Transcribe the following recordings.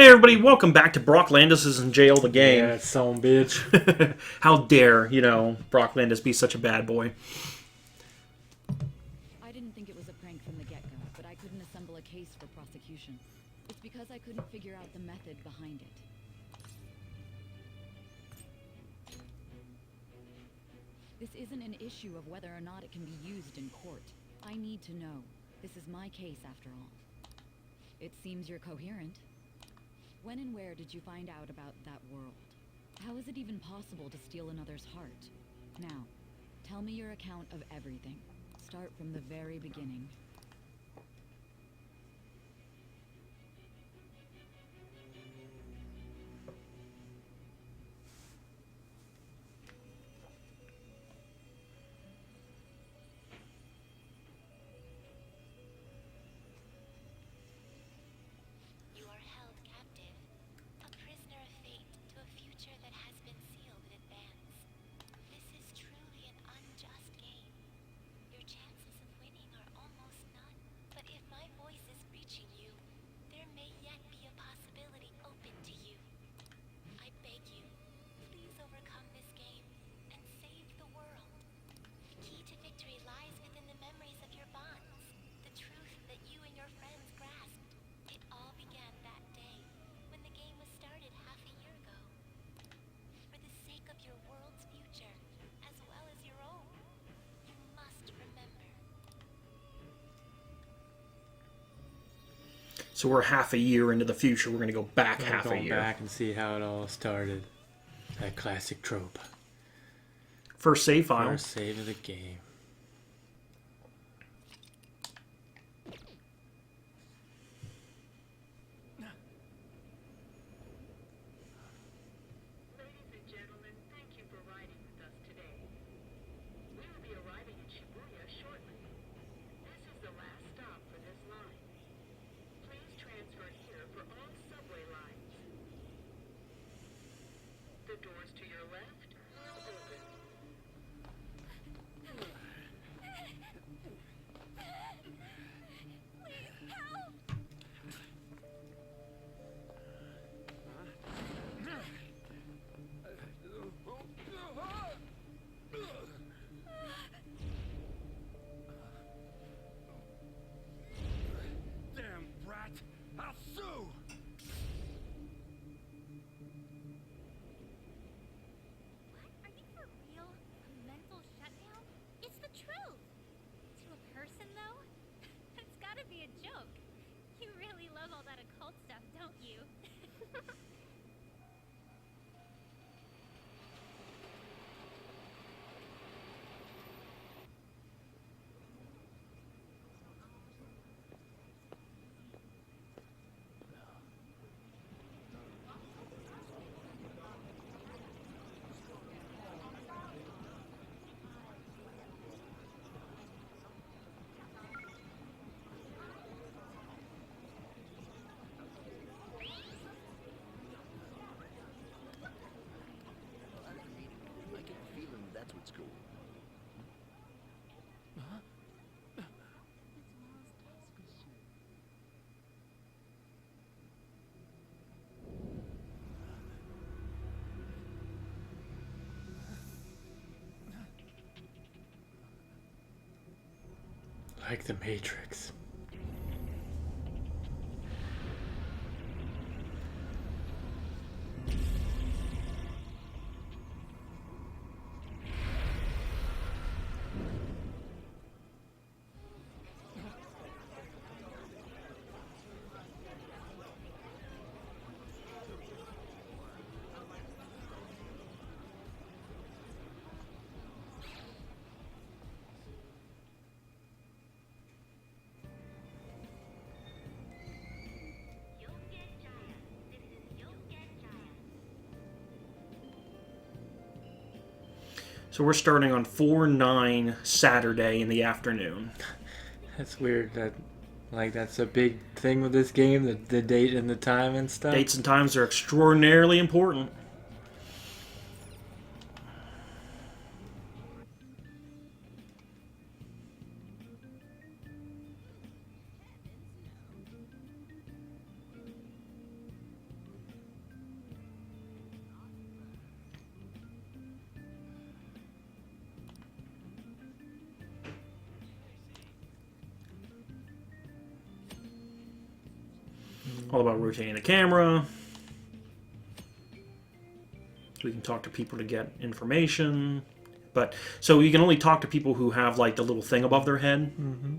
Hey everybody, welcome back to Brock Landis is in jail, the game. Yeah, son bitch. How dare, Brock Landis be such a bad boy. I didn't think it was a prank from the get-go, but I couldn't assemble a case for prosecution. It's because I couldn't figure out the method behind it. This isn't an issue of whether or not it can be used in court. I need to know. This is my case, after all. It seems you're coherent. When and where did you find out about that world? How is it even possible to steal another's heart? Now, tell me your account of everything. Start from the very beginning. You are held captive, a prisoner of fate to a future that has been sealed in advance. This is truly an unjust game. Your chances of winning are almost none. But if my voice is reaching you, there may yet be a possibility open to you. I beg you, please overcome this game and save the world. The key to victory lies within the memories of your bonds, the truth that you and your friends grasped. It all began that day, when the game was started half a year ago. For the sake of your world's future, as well as your own, you must remember. So we're half a year into the future. We're going to go back half a Going year. back and see how it all started. That classic trope. First save file. First save of the game. Ladies and gentlemen, thank you for riding with us today. We will be arriving in Shibuya shortly. This is the last stop for this line. Please transfer here for all subway lines. The doors to your left will open. Damn brat! I'll sue! What? Are you for real? A mental shutdown? It's the truth! To a person, though? That's gotta be a joke. You really love all that occult stuff, don't you? I get a feeling that's what's going. Like the Matrix. So we're starting on 4/9 Saturday in the afternoon. That's weird that that's a big thing with this game, the date and the time and stuff. Dates and times are extraordinarily important. All about rotating the camera. We can talk to people to get information. But so you can only talk to people who have like the little thing above their head. Mm-hmm.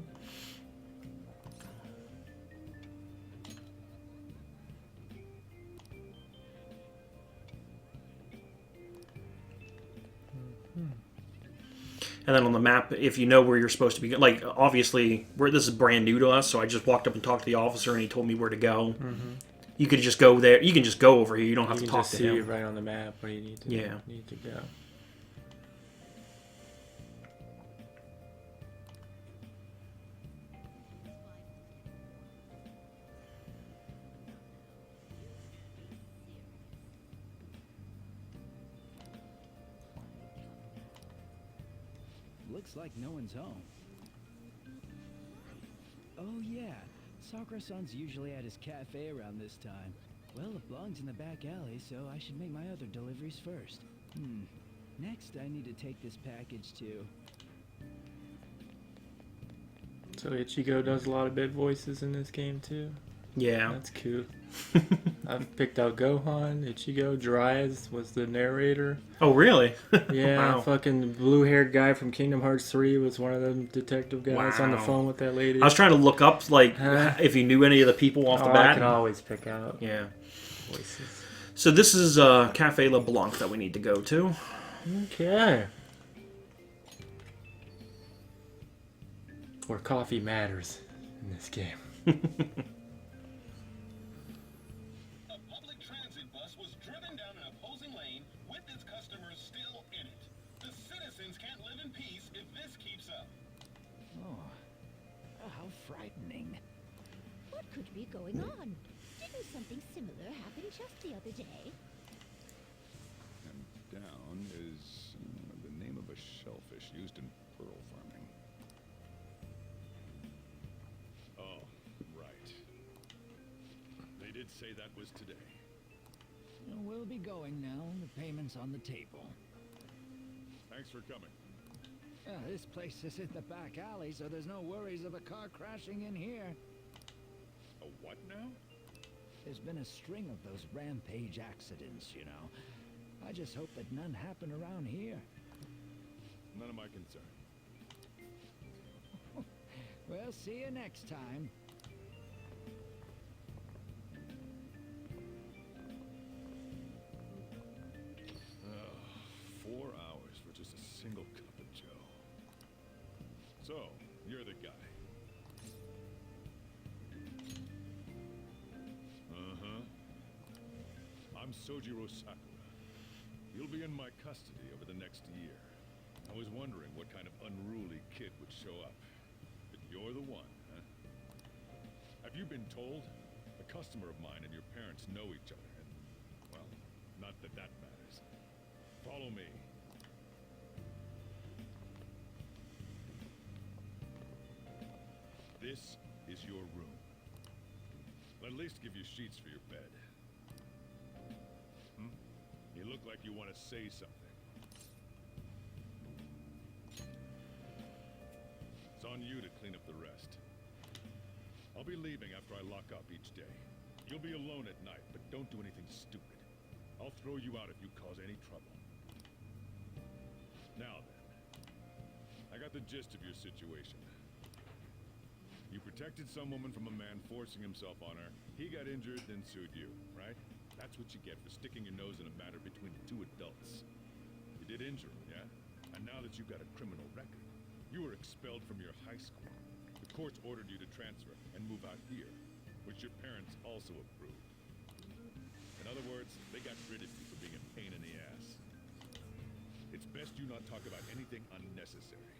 And then on the map, if you know where you're supposed to be, like obviously, this is brand new to us, so I just walked up and talked to the officer, and he told me where to go. Mm-hmm. You could just go there. You can just go over here. You don't have You to can talk just to see him. right on the map where you need to, Yeah. need to go. Looks like no one's home. Oh yeah, Sakura-san's usually at his cafe around this time. Well, it belongs in the back alley, so I should make my other deliveries first. Next, I need to take this package to... So Ichigo does a lot of bit voices in this game too. Yeah. That's cool. I've picked out Gohan, Ichigo, Jiraiya was the narrator. Oh, really? Yeah, Wow. fucking blue-haired guy from Kingdom Hearts 3 was one of them detective guys on the Wow. phone with that lady. I was trying to look up like Huh? if you knew any of the people off the I bat. can always pick out Yeah. voices. So this is Cafe LeBlanc that we need to go to. Okay. Where coffee matters in this game. A public transit bus was driven down an opposing lane with its customers still in it. The citizens can't live in peace if this keeps up. Oh, how frightening. What could be going on? Didn't something similar happen just the other day? And down is the name of a shellfish used in pearl farming. Oh, right. They did say that was today. We'll be going now. The payment's on the table. Thanks for coming. This place is in the back alley, so there's no worries of a car crashing in here. A what now? There's been a string of those rampage accidents, you know. I just hope that none happen around here. None of my concern. Well, see you next time. Ugh, 4 hours for just a single cup of joe. So, you're the guy. Uh-huh. I'm Sojiro Sakura. You'll be in my custody over the next year. I was wondering what kind of unruly kid would show up. But you're the one, huh? Have you been told? A customer of mine and your parents know each other, and, well, not that that matters. Follow me. This is your room. I'll at least give you sheets for your bed. You look like you want to say something. It's on you to clean up the rest. I'll be leaving after I lock up each day. You'll be alone at night, but don't do anything stupid. I'll throw you out if you cause any trouble. Now then, I got the gist of your situation. You protected some woman from a man forcing himself on her. He got injured, then sued you, right? That's what you get for sticking your nose in a matter between two adults. You did injure him, yeah? And now that you've got a criminal record, you were expelled from your high school. The courts ordered you to transfer and move out here, which your parents also approved. In other words, they got rid of you for being a pain in the ass. It's best you not talk about anything unnecessary.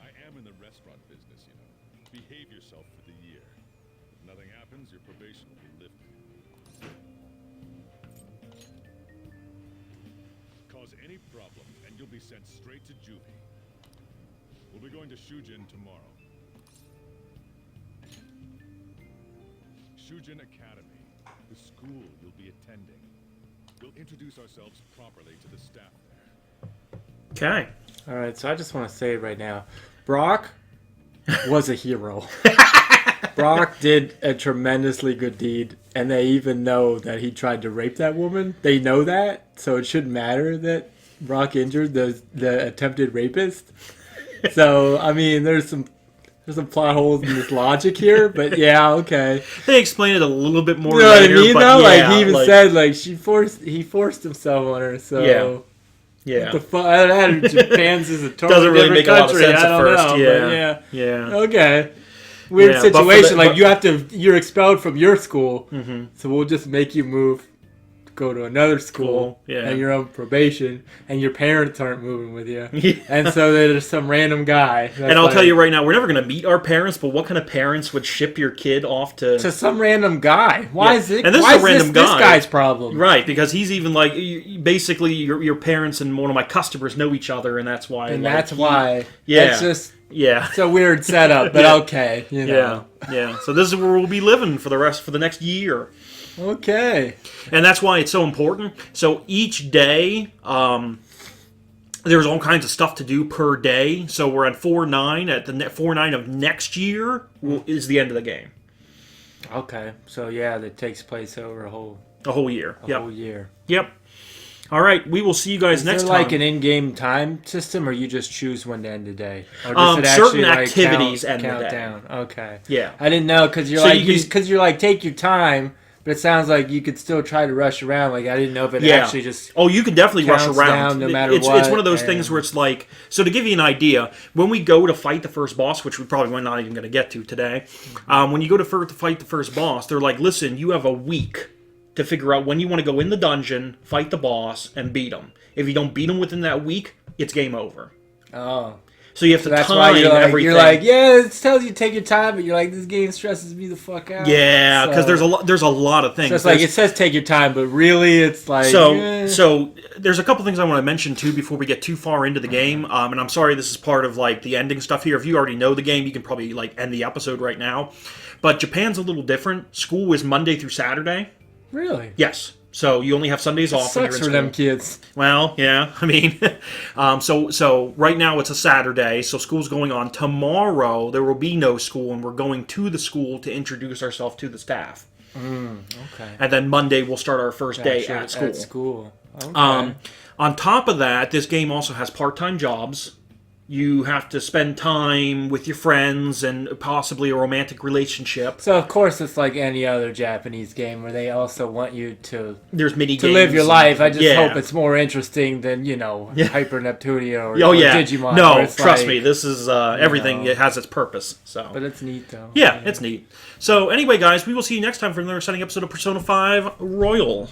I am in the restaurant business, you know. Behave yourself for the year. If nothing happens, your probation will be lifted. Cause any problem, and you'll be sent straight to juvie. We'll be going to Shujin tomorrow. Shujin Academy, the school you'll be attending. We'll introduce ourselves properly to the staff there. Okay. Alright, so I just want to say right now, Brock was a hero. Brock did a tremendously good deed, and they even know that he tried to rape that woman. They know that, so it shouldn't matter that Brock injured the attempted rapist. So I mean, there's some plot holes in this logic here, but yeah, okay. They explain it a little bit more You know what I later, mean? but Though, yeah, like he even said, like he forced himself on her. So yeah. the fuck? Japan's is a totally Doesn't really different make a lot of country. sense I at don't first. know, Yeah. but Yeah. Okay. Weird Yeah, but for situation. the- Like but- you're expelled from your school, Mhm. so we'll just make you move, go to another school, Cool, yeah. and you're on probation, and your parents aren't moving with you, Yeah. and so there's some random guy. And I'll tell you right now, we're never going to meet our parents, but what kind of parents would ship your kid off to some random guy. Why Yeah. is it? And this why is a random this guy. guy's problem? Right, because he's even like, basically, your parents and one of my customers know each other, and that's why. And like, that's why. Yeah. It's just. Yeah. It's a weird setup, but Yeah. okay. You know. Yeah. So this is where we'll be living for the next year. Okay. And that's why it's so important. So each day, there's all kinds of stuff to do per day. So we're at 4-9. At the 4-9 of next year is the end of the game. Okay. So yeah, that takes place over a whole year. whole year. Yep. All right. We will see you guys Is next there time. like an in-game time system, or you just choose when to end the day? Or does it certain actually, like, activities count end the day. down? Okay. Yeah. I didn't know because So you can- you're like take your time, but it sounds like you could still try to rush around. Like I didn't know if it actually just. Oh, you can definitely rush counts around. down no matter it's what, one of those things and- where it's like, so to give you an idea, when we go to fight the first boss, which we probably not even going to get to today, when you go to fight the first boss, they're like, listen, you have a week to figure out when you want to go in the dungeon, fight the boss, and beat him. If you don't beat him within that week, it's game over. Oh. So you have to That's time why everything. you're like, yeah, it tells you to take your time, but you're like, this game stresses me the fuck out. Yeah, because So- there's a lot of things. So it's like There's- it says take your time, but really it's like So there's a couple things I want to mention too before we get too far into the game. And I'm sorry this is part of like the ending stuff here. If you already know the game, you can probably like end the episode right now. But Japan's a little different. School is Monday through Saturday. Really? Yes. So you only have Sundays off. When you're Sucks in for school. them kids. Well, yeah. I mean, so right now it's a Saturday, so school's going on. Tomorrow there will be no school, and we're going to the school to introduce ourselves to the staff. Okay. And then Monday we'll start our first day Gotcha, at school. At school. Okay. On top of that, this game also has part-time jobs. You have to spend time with your friends and possibly a romantic relationship. So of course it's like any other Japanese game where they also want you to There's mini to games live your and- life. I just yeah. hope it's more interesting than Hyper Neptunia or, Oh or yeah, Digimon. no, where it's trust like, me. This is everything. know. It has its purpose. So, But it's neat though. yeah, it's neat. So anyway, guys, we will see you next time for another exciting episode of Persona 5 Royal.